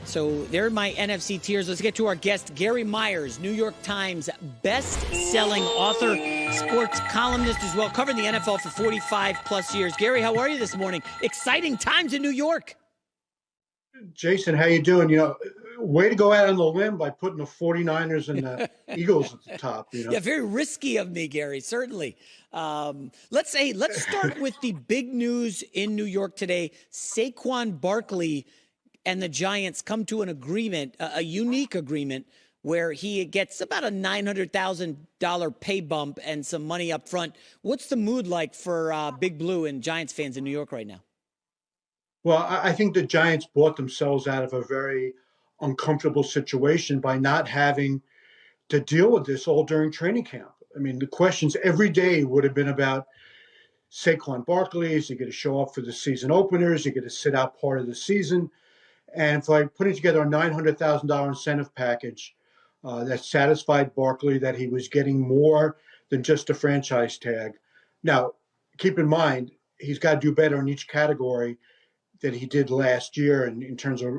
So there are my NFC tiers. Let's get to our guest, Gary Myers, New York Times best-selling author, sports columnist as well, covering the NFL for 45-plus years. Gary, how are you this morning? Exciting times in New York. Jason, how you doing? Way to go out on the limb by putting the 49ers and the Eagles at the top. Yeah, very risky of me, Gary, certainly. Let's start with the big news in New York today. Saquon Barkley and the Giants come to an agreement, a unique agreement, where he gets about a $900,000 pay bump and some money up front. What's the mood like for Big Blue and Giants fans in New York right now? Well, I think the Giants bought themselves out of a very uncomfortable situation by not having to deal with this all during training camp. I mean, the questions every day would have been about Saquon Barkley. Is he going to show up for the season openers? Is he going to sit out part of the season? And by putting together a $900,000 incentive package that satisfied Barkley that he was getting more than just a franchise tag. Now, keep in mind, he's got to do better in each category that he did last year in terms of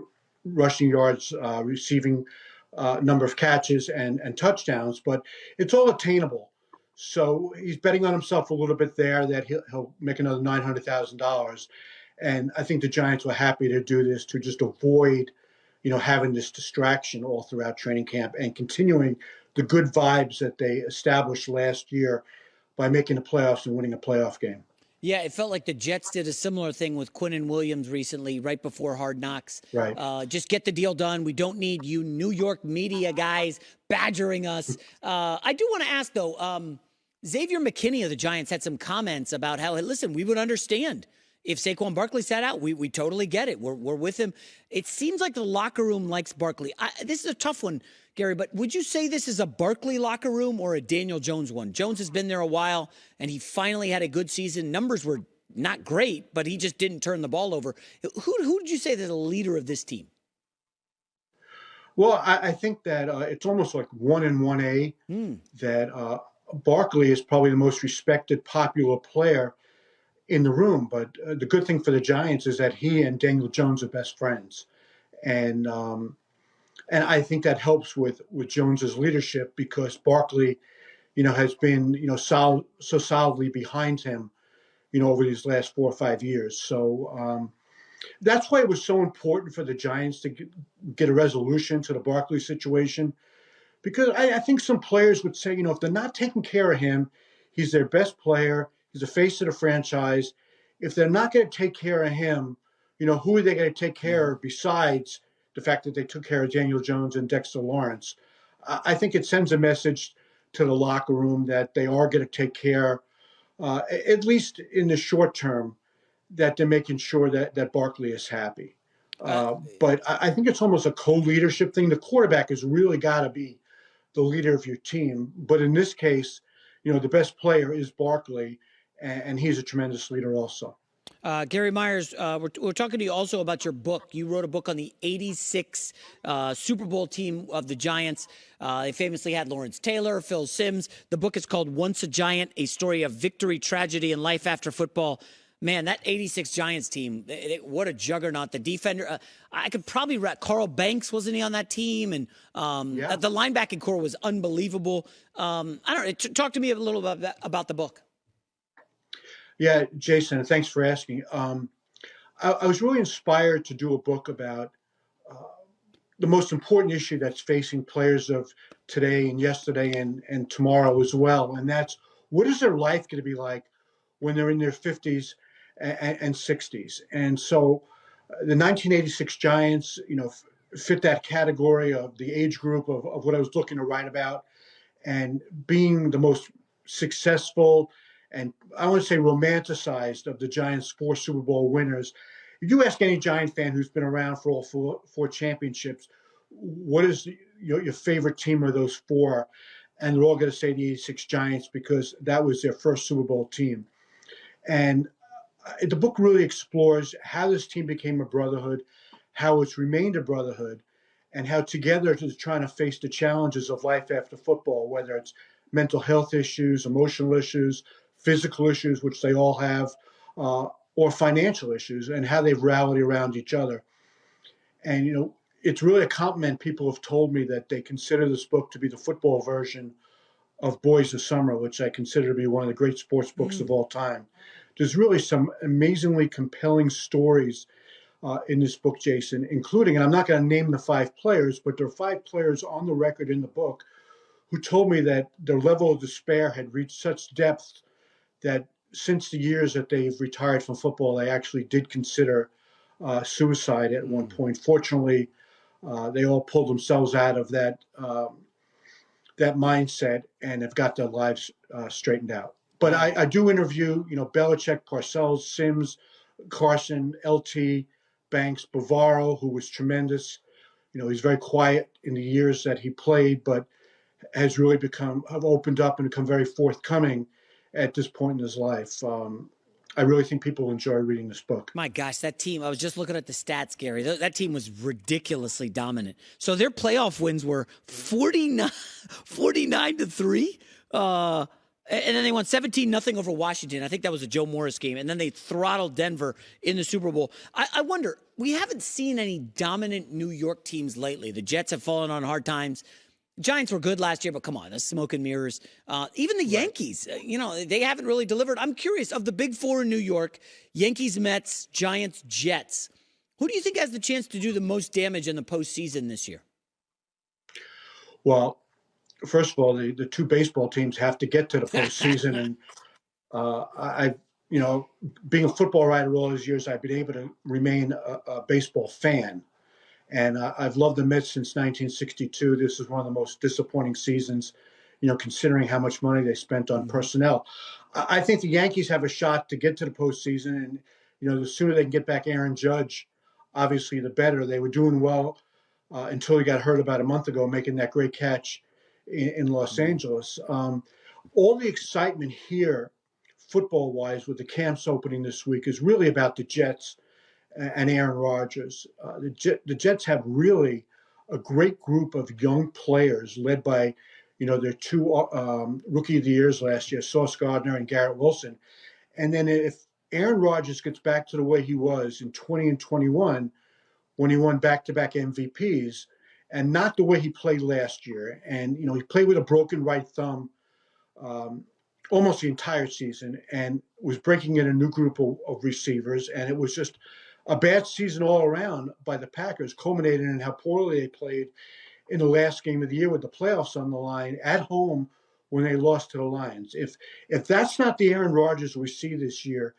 rushing yards, receiving number of catches and touchdowns, but it's all attainable. So he's betting on himself a little bit there that he'll make another $900,000. And I think the Giants were happy to do this to just avoid, having this distraction all throughout training camp and continuing the good vibes that they established last year by making the playoffs and winning a playoff game. Yeah, it felt like the Jets did a similar thing with Quinnen Williams recently, right before Hard Knocks. Right. Just get the deal done. We don't need you New York media guys badgering us. I do want to ask, though, Xavier McKinney of the Giants had some comments about how, listen, we would understand if Saquon Barkley sat out. We totally get it. We're with him. It seems like the locker room likes Barkley. This is a tough one, Gary, but would you say this is a Barkley locker room or a Daniel Jones one? Jones has been there a while, and he finally had a good season. Numbers were not great, but he just didn't turn the ball over. Who would you say is the leader of this team? Well, I think that it's almost like 1 and 1A that Barkley is probably the most respected, popular player in the room. But the good thing for the Giants is that he and Daniel Jones are best friends. And I think that helps with Jones's leadership because Barkley, has been, so solidly behind him, over these last 4 or 5 years. So that's why it was so important for the Giants to get a resolution to the Barkley situation. Because I think some players would say, if they're not taking care of him, he's their best player, he's the face of the franchise. If they're not going to take care of him, who are they going to take care of besides the fact that they took care of Daniel Jones and Dexter Lawrence? I think it sends a message to the locker room that they are going to take care, at least in the short term, that they're making sure that Barkley is happy. But I think it's almost a co-leadership thing. The quarterback has really got to be the leader of your team. But in this case, the best player is Barkley, and he's a tremendous leader also. Gary Myers, we're talking to you also about your book. You wrote a book on the 86 Super Bowl team of the Giants. They famously had Lawrence Taylor, Phil Simms. The book is called Once a Giant, A Story of Victory, Tragedy, and Life After Football. Man, that 86 Giants team, what a juggernaut. The defender, I could probably Carl Banks, wasn't he on that team? And the linebacking core was unbelievable. I don't know. Talk to me a little about the book. Yeah, Jason, thanks for asking. I was really inspired to do a book about the most important issue that's facing players of today and yesterday and tomorrow as well. And that's, what is their life going to be like when they're in their 50s and 60s? And so the 1986 Giants, fit that category of the age group of what I was looking to write about, and being the most successful and I want to say romanticized of the Giants' 4 Super Bowl winners. If you ask any Giant fan who's been around for all four championships, what is your favorite team of those 4? And they're all going to say the 86 Giants because that was their first Super Bowl team. And the book really explores how this team became a brotherhood, how it's remained a brotherhood, and how together it's trying to face the challenges of life after football, whether it's mental health issues, emotional issues, physical issues, which they all have, or financial issues, and how they've rallied around each other. And, it's really a compliment. People have told me that they consider this book to be the football version of Boys of Summer, which I consider to be one of the great sports books of all time. There's really some amazingly compelling stories in this book, Jason, including, and I'm not going to name the 5 players, but there are 5 players on the record in the book who told me that their level of despair had reached such depth that since the years that they've retired from football, they actually did consider suicide at one point. Fortunately, they all pulled themselves out of that mindset and have got their lives straightened out. But I do interview, Belichick, Parcells, Sims, Carson, LT, Banks, Bavaro, who was tremendous. He's very quiet in the years that he played, but has really have opened up and become very forthcoming at this point in his life. I really think people enjoy reading this book. My gosh, that team, I was just looking at the stats, Gary. That team was ridiculously dominant. So their playoff wins were 49-3. And then they won 17-0 over Washington. I think that was a Joe Morris game. And then they throttled Denver in the Super Bowl. I wonder, we haven't seen any dominant New York teams lately. The Jets have fallen on hard times. Giants were good last year, but come on, that's smoke and mirrors. Even the Yankees, they haven't really delivered. I'm curious, of the big 4 in New York, Yankees, Mets, Giants, Jets, who do you think has the chance to do the most damage in the postseason this year? Well, first of all, the 2 baseball teams have to get to the postseason. And being a football writer all these years, I've been able to remain a baseball fan. And I've loved the Mets since 1962. This is one of the most disappointing seasons, considering how much money they spent on personnel. I think the Yankees have a shot to get to the postseason. And, the sooner they can get back Aaron Judge, obviously the better. They were doing well until he got hurt about a month ago, making that great catch in Los Angeles. All the excitement here, football-wise, with the camps opening this week is really about the Jets and Aaron Rodgers. The Jets have really a great group of young players led by, their 2 Rookie of the Years last year, Sauce Gardner and Garrett Wilson. And then if Aaron Rodgers gets back to the way he was in 20 and 21, when he won back-to-back MVPs, and not the way he played last year. And, he played with a broken right thumb almost the entire season and was breaking in a new group of receivers. And it was just a bad season all around by the Packers, culminating in how poorly they played in the last game of the year with the playoffs on the line at home when they lost to the Lions. If that's not the Aaron Rodgers we see this year,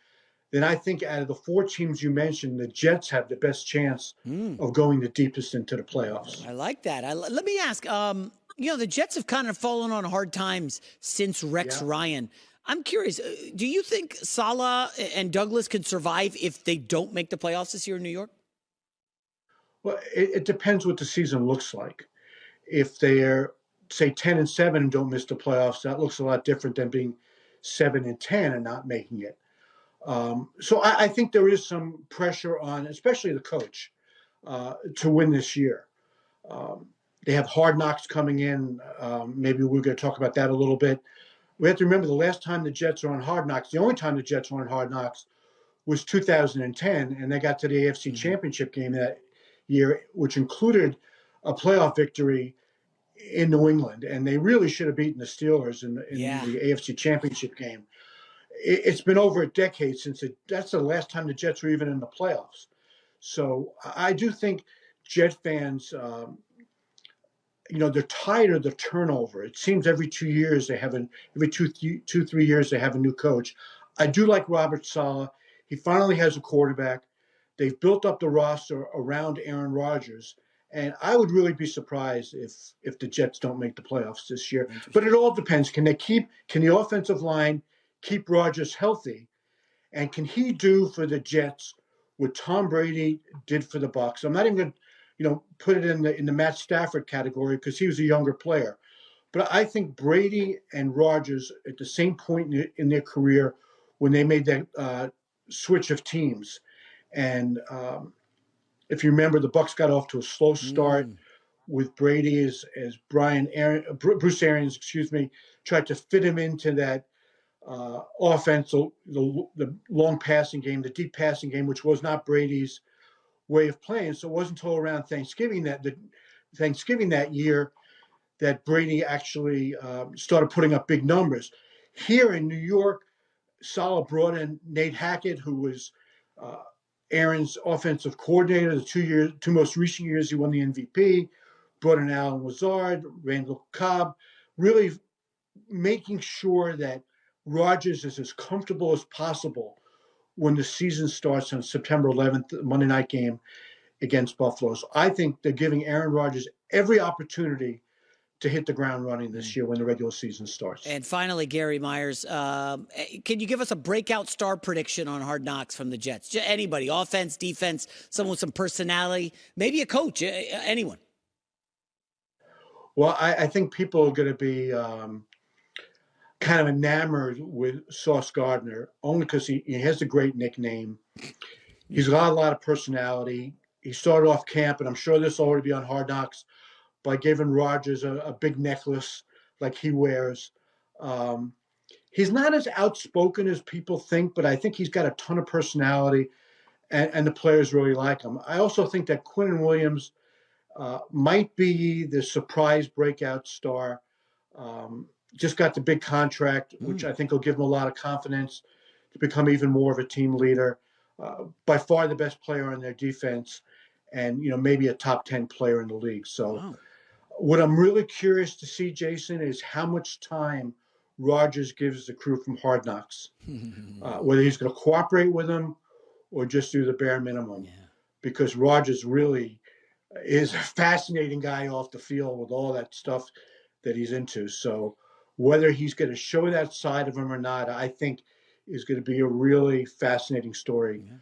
then I think out of the 4 teams you mentioned, the Jets have the best chance of going the deepest into the playoffs. I like that. Let me ask, the Jets have kind of fallen on hard times since Rex Ryan. I'm curious, do you think Saleh and Douglas can survive if they don't make the playoffs this year in New York? Well, it depends what the season looks like. If they're, say, 10-7 and don't miss the playoffs, that looks a lot different than being 7-10 and not making it. So I think there is some pressure on, especially the coach, to win this year. They have Hard Knocks coming in. Maybe we're going to talk about that a little bit. We have to remember the last time the Jets were on Hard Knocks, the only time the Jets were on Hard Knocks was 2010, and they got to the AFC Championship game that year, which included a playoff victory in New England. And they really should have beaten the Steelers in the AFC Championship game. It's been over a decade since that's the last time the Jets were even in the playoffs. So I do think Jet fans, they're tired of the turnover. It seems every 2 years they have every 3 years they have a new coach. I do like Robert Saleh. He finally has a quarterback. They've built up the roster around Aaron Rodgers. And I would really be surprised if the Jets don't make the playoffs this year. But it all depends. Can the offensive line keep Rodgers healthy? And can he do for the Jets what Tom Brady did for the Bucs? I'm not even going to, put it in the Matt Stafford category because he was a younger player. But I think Brady and Rodgers at the same point in their career when they made that switch of teams. And if you remember, the Bucs got off to a slow start with Brady as Bruce Arians, tried to fit him into that offense, the long passing game, the deep passing game, which was not Brady's, way of playing. So it wasn't until around Thanksgiving that year that Brady actually started putting up big numbers. Here in New York, Saleh brought in Nate Hackett, who was Aaron's offensive coordinator. The two most recent years, he won the MVP. Brought in Alan Lazard, Randall Cobb, really making sure that Rodgers is as comfortable as possible when the season starts on September 11th, the Monday night game against Buffalo. So I think they're giving Aaron Rodgers every opportunity to hit the ground running this year when the regular season starts. And finally, Gary Myers, can you give us a breakout star prediction on Hard Knocks from the Jets? Anybody, offense, defense, someone with some personality, maybe a coach, anyone. Well, I think people are going to be kind of enamored with Sauce Gardner, only because he has a great nickname. He's got a lot of personality. He started off camp, and I'm sure this will already be on Hard Knocks, by giving Rodgers a big necklace like he wears. He's not as outspoken as people think, but I think he's got a ton of personality, and the players really like him. I also think that Quinnen Williams might be the surprise breakout star. Just got the big contract, which I think will give him a lot of confidence to become even more of a team leader. By far the best player on their defense, and maybe a top 10 player in the league. So what I'm really curious to see, Jason, is how much time Rodgers gives the crew from Hard Knocks, whether he's going to cooperate with them or just do the bare minimum. Yeah. Because Rodgers really is a fascinating guy off the field with all that stuff that he's into. So whether he's going to show that side of him or not, I think is going to be a really fascinating story. Yeah.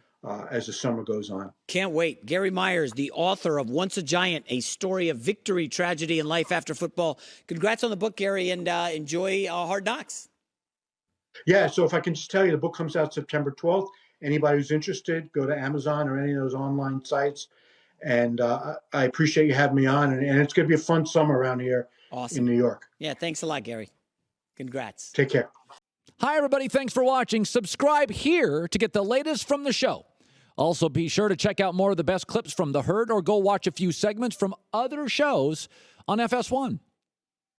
As the summer goes on. Can't wait. Gary Myers, the author of Once a Giant, A Story of Victory, Tragedy, and Life After Football. Congrats on the book, Gary, and enjoy Hard Knocks. Yeah, so if I can just tell you, the book comes out September 12th. Anybody who's interested, go to Amazon or any of those online sites. And I appreciate you having me on. And it's going to be a fun summer around here in New York. Yeah, thanks a lot, Gary. Congrats. Take care. Hi, everybody. Thanks for watching. Subscribe here to get the latest from the show. Also, be sure to check out more of the best clips from The Herd or go watch a few segments from other shows on FS1.